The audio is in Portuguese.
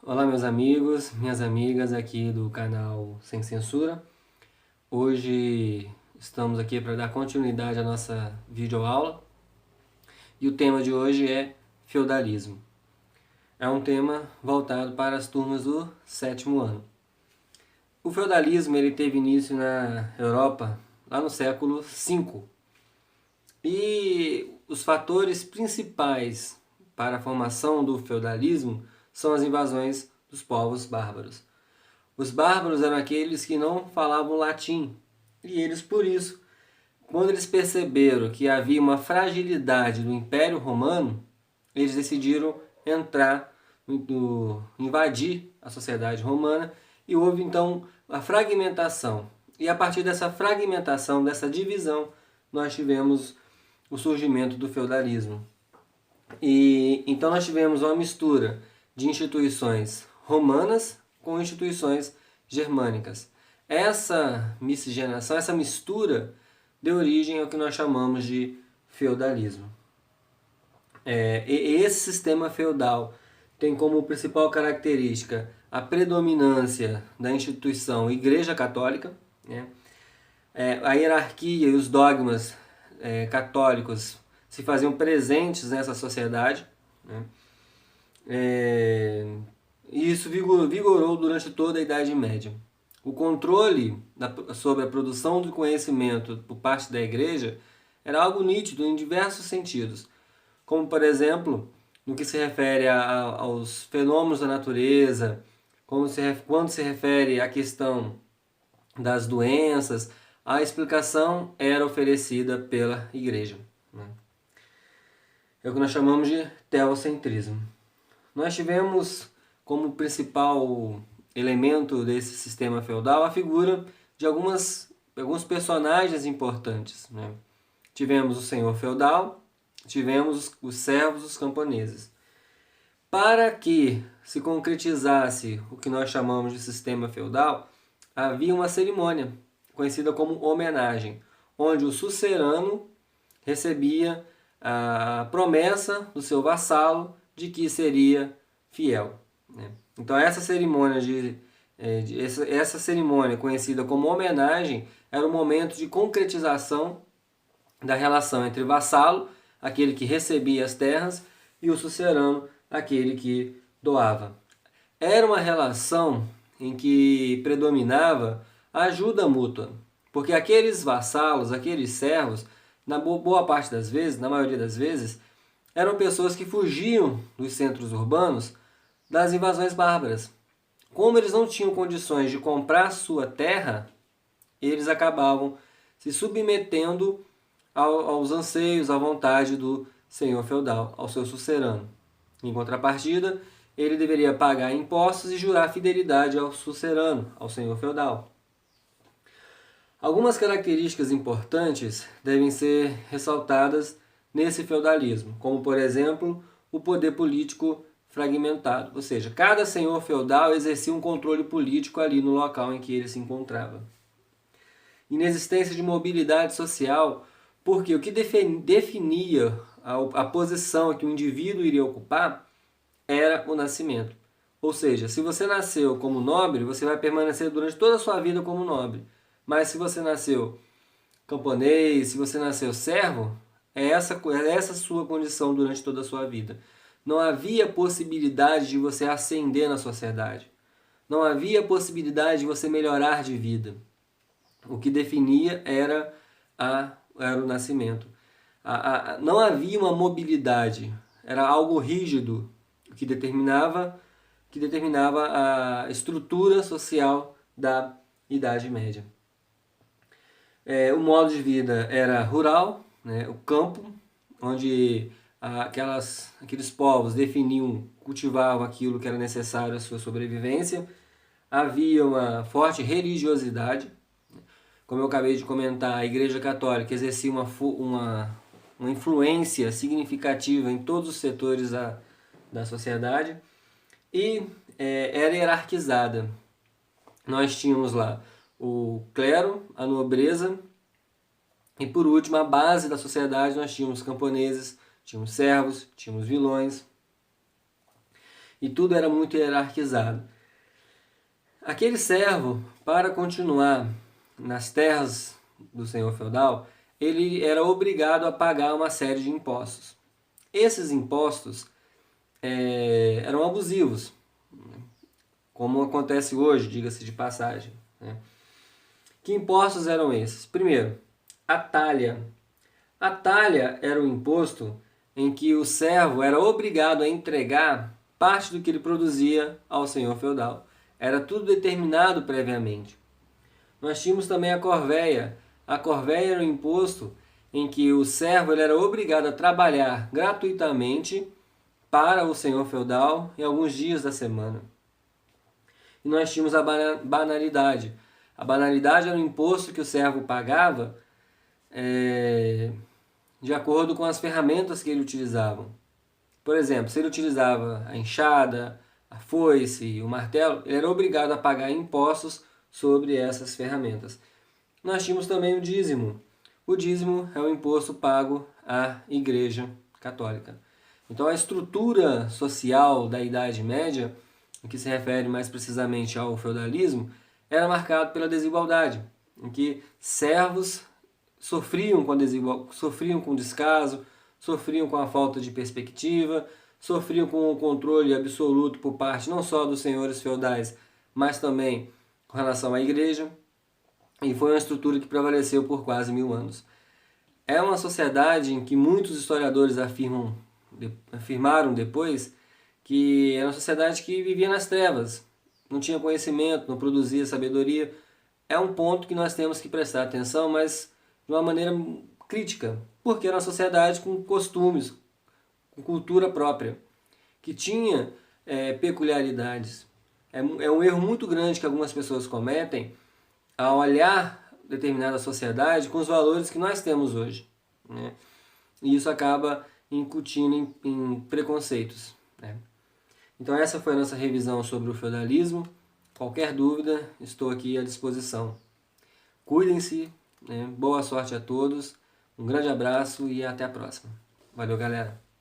Olá meus amigos, minhas amigas aqui do canal Sem Censura. Hoje estamos aqui para dar continuidade à nossa videoaula e o tema de hoje é feudalismo. É um tema voltado para as turmas do sétimo ano. O feudalismo ele teve início na Europa lá no século V e os fatores principais para a formação do feudalismo são as invasões dos povos bárbaros. Os bárbaros eram aqueles que não falavam latim, e eles, por isso, quando eles perceberam que havia uma fragilidade do Império Romano, eles decidiram entrar, invadir a sociedade romana, e houve então a fragmentação. E a partir dessa fragmentação, dessa divisão, nós tivemos o surgimento do feudalismo. E então nós tivemos uma mistura de instituições romanas com instituições germânicas. Essa miscigenação, essa mistura, deu origem ao que nós chamamos de feudalismo. Esse sistema feudal tem como principal característica a predominância da instituição Igreja Católica, né? A hierarquia e os dogmas católicos se faziam presentes nessa sociedade, né? E isso vigorou durante toda a Idade Média. O controle sobre a produção do conhecimento por parte da Igreja era algo nítido em diversos sentidos, como, por exemplo, no que se refere aos fenômenos da natureza, quando se refere à questão das doenças, a explicação era oferecida pela Igreja, né? É o que nós chamamos de teocentrismo. Nós tivemos como principal elemento desse sistema feudal a figura de alguns personagens importantes, né? Tivemos o senhor feudal, tivemos os servos, os camponeses. Para que se concretizasse o que nós chamamos de sistema feudal, havia uma cerimônia conhecida como homenagem, onde o sucerano recebia a promessa do seu vassalo de que seria fiel, né? Então essa cerimônia essa cerimônia conhecida como homenagem era o momento de concretização da relação entre vassalo, aquele que recebia as terras, e o sucerano, aquele que doava. Era uma relação em que predominava a ajuda mútua, porque aqueles vassalos, aqueles servos, na boa parte das vezes, na maioria das vezes, eram pessoas que fugiam dos centros urbanos das invasões bárbaras. Como eles não tinham condições de comprar sua terra, eles acabavam se submetendo aos anseios, à vontade do senhor feudal, ao seu sucerano. Em contrapartida, ele deveria pagar impostos e jurar fidelidade ao sucerano, ao senhor feudal. Algumas características importantes devem ser ressaltadas nesse feudalismo, como, por exemplo, o poder político fragmentado, ou seja, cada senhor feudal exercia um controle político ali no local em que ele se encontrava. Inexistência de mobilidade social, porque o que definia a posição que o indivíduo iria ocupar era o nascimento. Ou seja, se você nasceu como nobre, você vai permanecer durante toda a sua vida como nobre. Mas se você nasceu camponês, se você nasceu servo, é essa a sua condição durante toda a sua vida. Não havia possibilidade de você ascender na sociedade. Não havia possibilidade de você melhorar de vida. O que definia era o nascimento. Não havia uma mobilidade, era algo rígido que determinava a estrutura social da Idade Média. O modo de vida era rural, né? O campo, onde aqueles povos definiam, cultivavam aquilo que era necessário à sua sobrevivência. Havia uma forte religiosidade. Como eu acabei de comentar, a Igreja Católica exercia uma influência significativa em todos os setores da sociedade e era hierarquizada. Nós tínhamos lá o clero, a nobreza e, por último, a base da sociedade. Nós tínhamos camponeses, tínhamos servos, tínhamos vilões. e tudo era muito hierarquizado. Aquele servo, para continuar nas terras do senhor feudal, ele era obrigado a pagar uma série de impostos. Esses impostos eram abusivos, como acontece hoje, diga-se de passagem, né? Que impostos eram esses? Primeiro, a talha. A talha era o imposto em que o servo era obrigado a entregar parte do que ele produzia ao senhor feudal. Era tudo determinado previamente. Nós tínhamos também a corvéia. A corvéia era um imposto em que o servo ele era obrigado a trabalhar gratuitamente para o senhor feudal em alguns dias da semana. E nós tínhamos a banalidade. A banalidade era um imposto que o servo pagava de acordo com as ferramentas que ele utilizava. Por exemplo, se ele utilizava a enxada, a foice, o martelo, ele era obrigado a pagar impostos sobre essas ferramentas. Nós tínhamos também o dízimo. O dízimo é o imposto pago à Igreja Católica. Então a estrutura social da Idade Média, em que se refere mais precisamente ao feudalismo, era marcado pela desigualdade, em que servos sofriam com descaso, sofriam com a falta de perspectiva, sofriam com o controle absoluto por parte não só dos senhores feudais, mas também com relação à igreja, e foi uma estrutura que prevaleceu por quase 1000 anos. É uma sociedade em que muitos historiadores afirmaram depois que era uma sociedade que vivia nas trevas, não tinha conhecimento, não produzia sabedoria. É um ponto que nós temos que prestar atenção, mas de uma maneira crítica, porque era uma sociedade com costumes, com cultura própria, que tinha peculiaridades. É um erro muito grande que algumas pessoas cometem ao olhar determinada sociedade com os valores que nós temos hoje, né? E isso acaba incutindo em preconceitos, né? Então essa foi a nossa revisão sobre o feudalismo. Qualquer dúvida, estou aqui à disposição. Cuidem-se, né? Boa sorte a todos, um grande abraço e até a próxima. Valeu, galera!